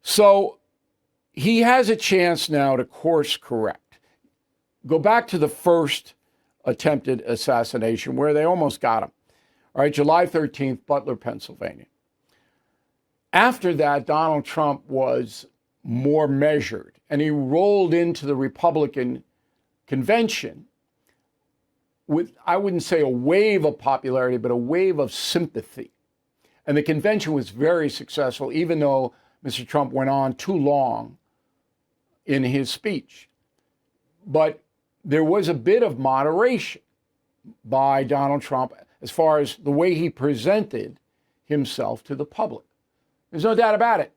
So he has a chance now to course correct. Go back to the first attempted assassination where they almost got him. All right, July 13th, Butler, Pennsylvania. After that, Donald Trump was more measured, and he rolled into the Republican convention with, I wouldn't say a wave of popularity, but a wave of sympathy. And the convention was very successful, even though Mr. Trump went on too long in his speech. But there was a bit of moderation by Donald Trump as far as the way he presented himself to the public. There's no doubt about it.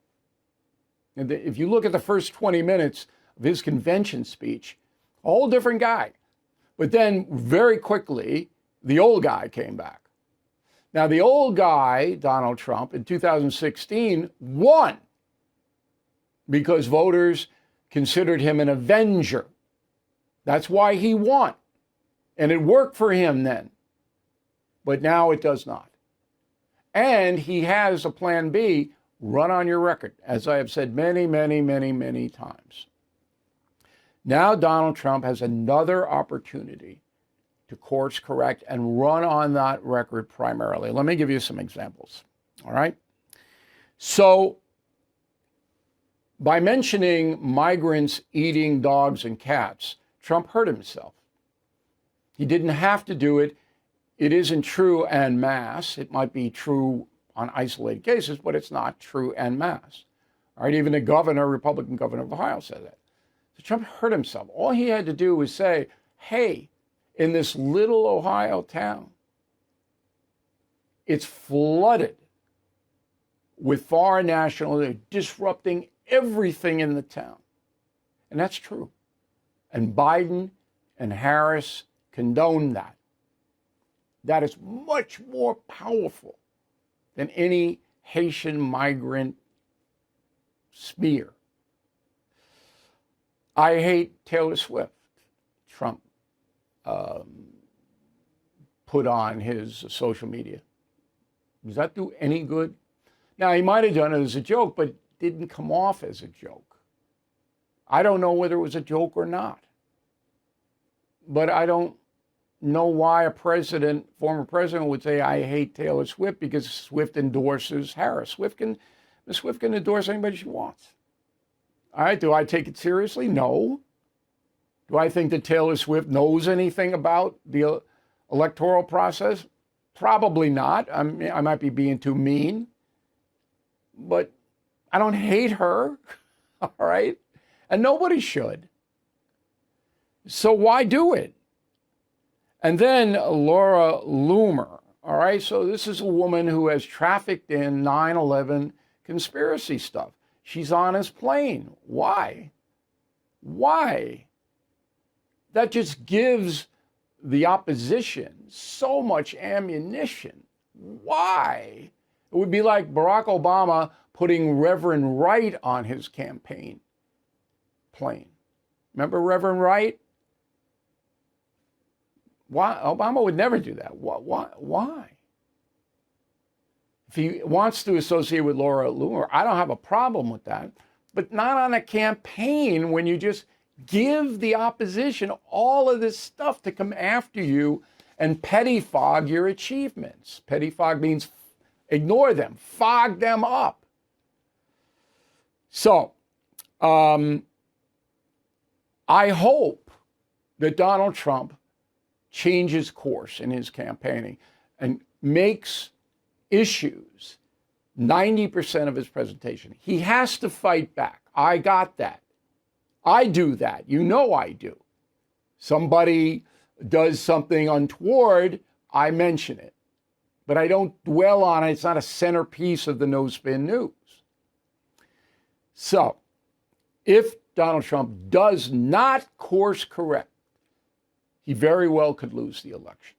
And if you look at the first 20 minutes of his convention speech, a whole different guy. But then very quickly, the old guy came back. Now, the old guy, Donald Trump, in 2016 won because voters considered him an avenger. That's why he won. And it worked for him then. But now it does not. And he has a plan B, run on your record, as I have said many, many, many, many times. Now Donald Trump has another opportunity to course correct and run on that record primarily. Let me give you some examples. All right. So by mentioning migrants eating dogs and cats, Trump hurt himself. He didn't have to do it. It isn't true en masse. It might be true on isolated cases, but it's not true en masse. All right. Even the governor, Republican governor of Ohio, said that. So Trump hurt himself. All he had to do was say, hey, in this little Ohio town, it's flooded with foreign nationals. They're disrupting everything in the town. And that's true. And Biden and Harris condone that. That is much more powerful than any Haitian migrant smear. I hate Taylor Swift, Trump put on his social media. Does that do any good? Now, he might have done it as a joke, but it didn't come off as a joke. I don't know whether it was a joke or not. But I don't know why a president, former president, would say, I hate Taylor Swift because Swift endorses Harris. Ms. Swift can endorse anybody she wants. All right, do I take it seriously? No. Do I think that Taylor Swift knows anything about the electoral process? Probably not. I might be being too mean. But I don't hate her, all right? And nobody should. So why do it? And then Laura Loomer, all right? So this is a woman who has trafficked in 9/11 conspiracy stuff. She's on his plane. Why? Why? That just gives the opposition so much ammunition. Why? It would be like Barack Obama putting Reverend Wright on his campaign plane. Remember Reverend Wright? Why? Obama would never do that. Why? If he wants to associate with Laura Loomer, I don't have a problem with that. But not on a campaign when you just give the opposition all of this stuff to come after you and pettifog your achievements. Pettifog means ignore them, fog them up. So, I hope that Donald Trump changes course in his campaigning and makes issues 90% of his presentation. He has to fight back. I got that. I do that. You know I do. Somebody does something untoward, I mention it. But I don't dwell on it. It's not a centerpiece of the No Spin News. So, if Donald Trump does not course correct, he very well could lose the election.